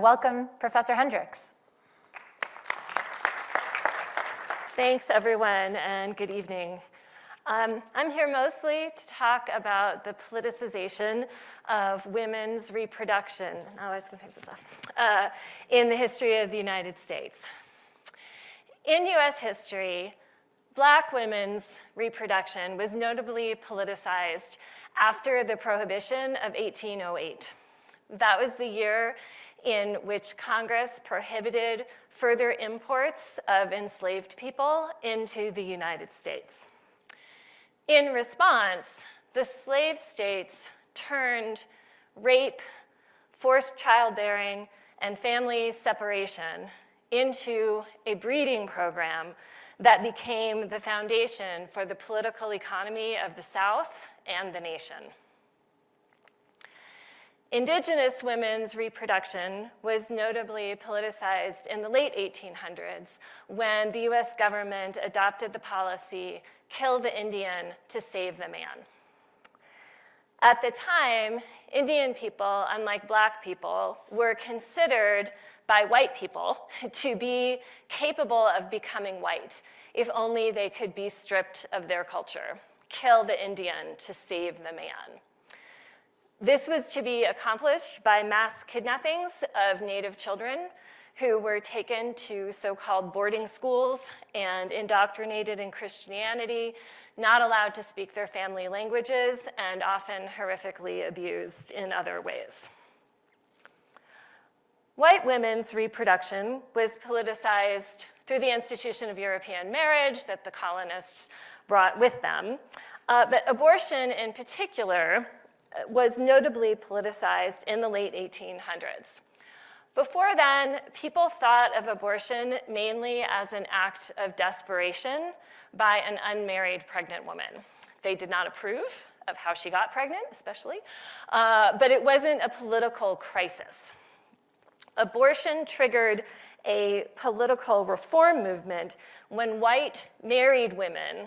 Welcome, Professor Hendricks. Thanks, everyone, and good evening. I'm here mostly to talk about the politicization of women's reproduction. Oh, I was going to take this off. In the history of the United States. In US history, Black women's reproduction was notably politicized after the Prohibition of 1808. That was the year in which Congress prohibited further imports of enslaved people into the United States. In response, the slave states turned rape, forced childbearing, and family separation into a breeding program that became the foundation for the political economy of the South and the nation. Indigenous women's reproduction was notably politicized in the late 1800s when the US government adopted the policy, kill the Indian to save the man. At the time, Indian people, unlike Black people, were considered by white people to be capable of becoming white if only they could be stripped of their culture. Kill the Indian to save the man. This was to be accomplished by mass kidnappings of Native children who were taken to so-called boarding schools and indoctrinated in Christianity, not allowed to speak their family languages, and often horrifically abused in other ways. White women's reproduction was politicized through the institution of European marriage that the colonists brought with them, but abortion in particular was notably politicized in the late 1800s. Before then, people thought of abortion mainly as an act of desperation by an unmarried pregnant woman. They did not approve of how she got pregnant, especially, but it wasn't a political crisis. Abortion triggered a political reform movement when white married women,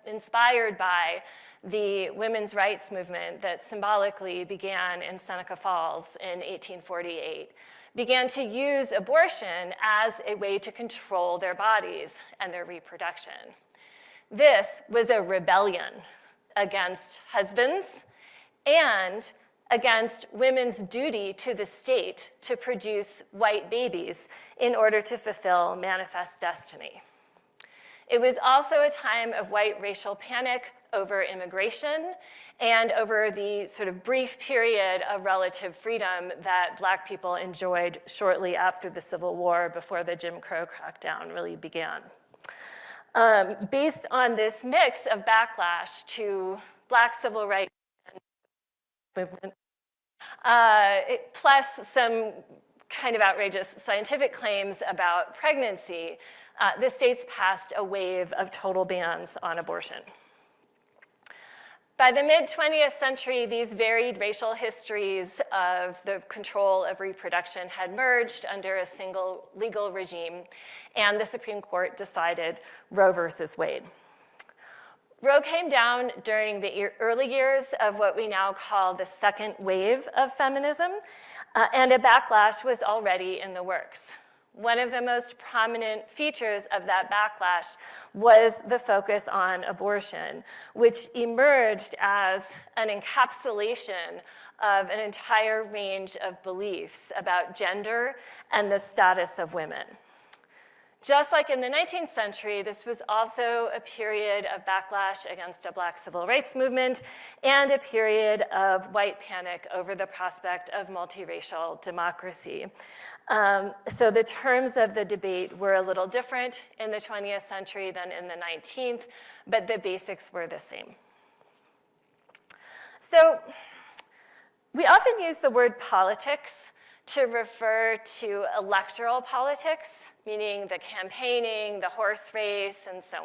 inspired by the women's rights movement that symbolically began in Seneca Falls in 1848, began to use abortion as a way to control their bodies and their reproduction. This was a rebellion against husbands and against women's duty to the state to produce white babies in order to fulfill manifest destiny. It was also a time of white racial panic over immigration and over the sort of brief period of relative freedom that Black people enjoyed shortly after the Civil War before the Jim Crow crackdown really began. Based on this mix of backlash to Black civil rights movement, plus some kind of outrageous scientific claims about pregnancy, the states passed a wave of total bans on abortion. By the mid-20th century, these varied racial histories of the control of reproduction had merged under a single legal regime, and the Supreme Court decided Roe versus Wade. Roe came down during the early years of what we now call the second wave of feminism, and a backlash was already in the works. One of the most prominent features of that backlash was the focus on abortion, which emerged as an encapsulation of an entire range of beliefs about gender and the status of women. Just like in the 19th century, this was also a period of backlash against a Black civil rights movement and a period of white panic over the prospect of multiracial democracy. So the terms of the debate were a little different in the 20th century than in the 19th, but the basics were the same. So we often use the word politics to refer to electoral politics, meaning the campaigning, the horse race, and so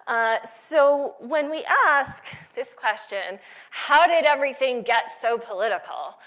on. So when we ask this question, how did everything get so political?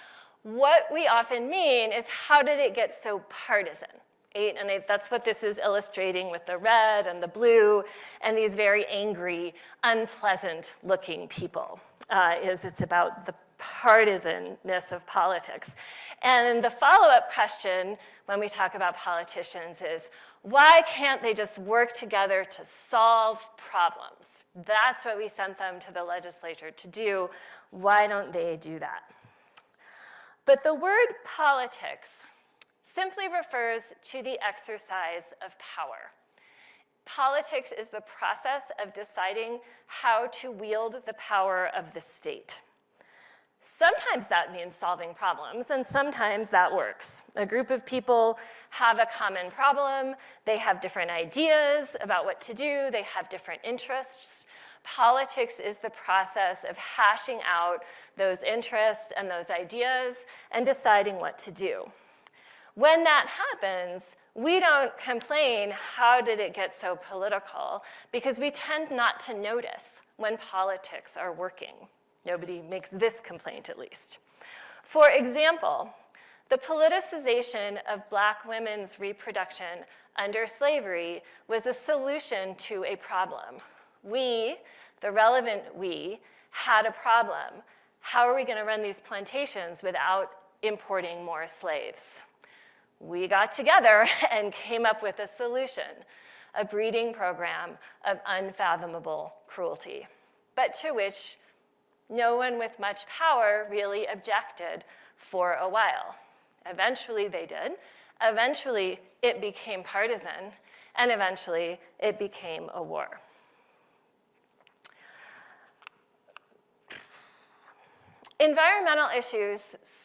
What we often mean is, how did it get so partisan? And that's what this is illustrating with the red and the blue and these very angry, unpleasant-looking people. It's about the partisanness of politics. And the follow-up question when we talk about politicians is, why can't they just work together to solve problems? That's what we sent them to the legislature to do. Why don't they do that? But the word politics simply refers to the exercise of power. Politics is the process of deciding how to wield the power of the state. Sometimes that means solving problems, and sometimes that works. A group of people have a common problem, they have different ideas about what to do, they have different interests. Politics is the process of hashing out those interests and those ideas and deciding what to do. When that happens, we don't complain, how did it get so political? Because we tend not to notice when politics are working. Nobody makes this complaint, at least. For example, the politicization of Black women's reproduction under slavery was a solution to a problem. We, the relevant we, had a problem. How are we going to run these plantations without importing more slaves? We got together and came up with a solution, a breeding program of unfathomable cruelty, but to which no one with much power really objected for a while. Eventually they did. Eventually it became partisan, and eventually it became a war. Environmental issues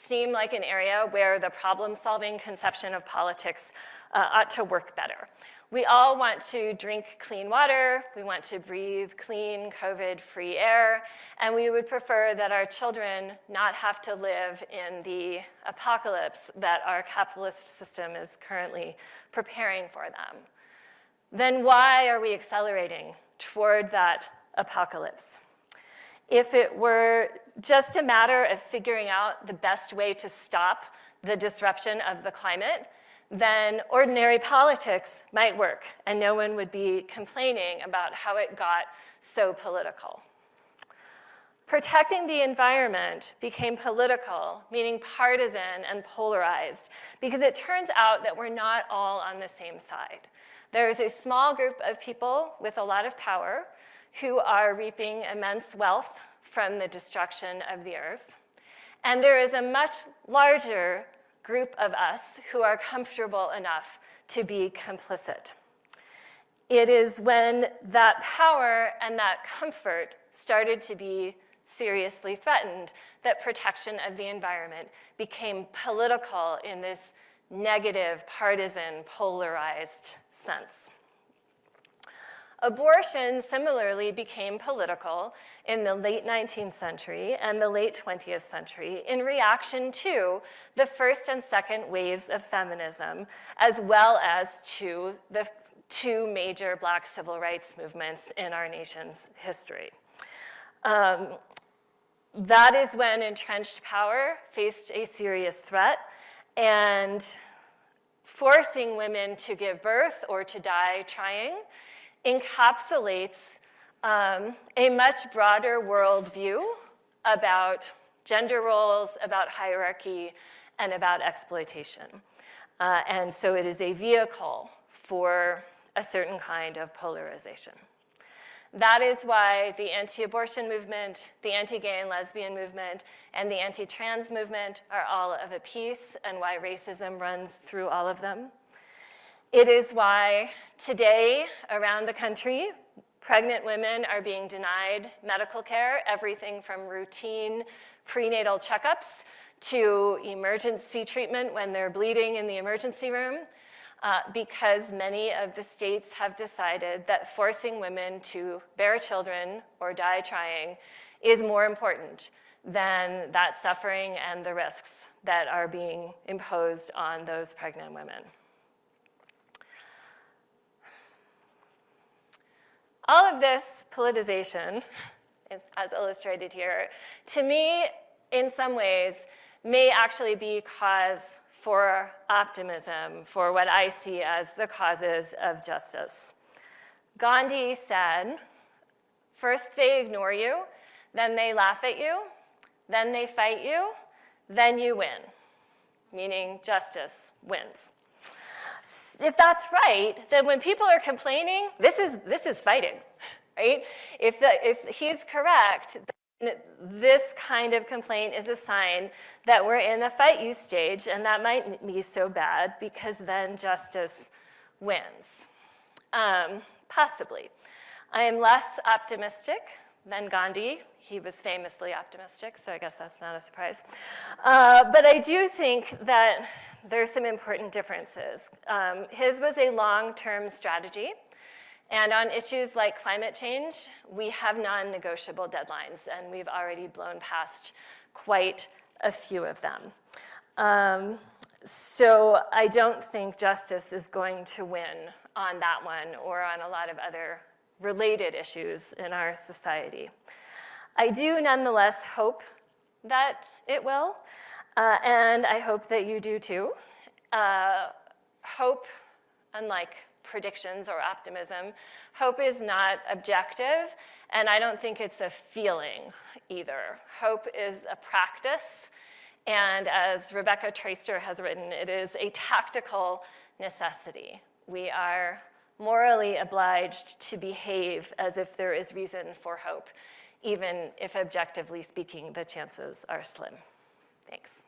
seem like an area where the problem-solving conception of politics ought to work better. We all want to drink clean water, we want to breathe clean, COVID-free air, and we would prefer that our children not have to live in the apocalypse that our capitalist system is currently preparing for them. Then why are we accelerating toward that apocalypse? If it were just a matter of figuring out the best way to stop the disruption of the climate, then ordinary politics might work, and no one would be complaining about how it got so political. Protecting the environment became political, meaning partisan and polarized, because it turns out that we're not all on the same side. There is a small group of people with a lot of power who are reaping immense wealth from the destruction of the earth, and there is a much larger group of us who are comfortable enough to be complicit. It is when that power and that comfort started to be seriously threatened that protection of the environment became political in this negative, partisan, polarized sense. Abortion similarly became political in the late 19th century and the late 20th century in reaction to the first and second waves of feminism, as well as to the two major Black civil rights movements in our nation's history. That is when entrenched power faced a serious threat, and forcing women to give birth or to die trying encapsulates a much broader worldview about gender roles, about hierarchy, and about exploitation. And so it is a vehicle for a certain kind of polarization. That is why the anti-abortion movement, the anti-gay and lesbian movement, and the anti-trans movement are all of a piece, and why racism runs through all of them. It is why today, around the country, pregnant women are being denied medical care, everything from routine prenatal checkups to emergency treatment when they're bleeding in the emergency room, because many of the states have decided that forcing women to bear children or die trying is more important than that suffering and the risks that are being imposed on those pregnant women. All of this politicization, as illustrated here, to me, in some ways, may actually be cause for optimism for what I see as the causes of justice. Gandhi said, first they ignore you, then they laugh at you, then they fight you, then you win, meaning justice wins. If that's right, then when people are complaining, this is fighting, right? If he's correct, then this kind of complaint is a sign that we're in the fight you stage, and that might be so bad because then justice wins. Possibly. I am less optimistic than Gandhi. He was famously optimistic, so I guess that's not a surprise. But I do think that there's some important differences. His was a long-term strategy, and on issues like climate change, we have non-negotiable deadlines, and we've already blown past quite a few of them. So I don't think justice is going to win on that one or on a lot of other related issues in our society. I do nonetheless hope that it will, and I hope that you do too. Hope, unlike predictions or optimism, hope is not objective, and I don't think it's a feeling either. Hope is a practice, and as Rebecca Traister has written, it is a tactical necessity. We are morally obliged to behave as if there is reason for hope, even if objectively speaking, the chances are slim. Thanks.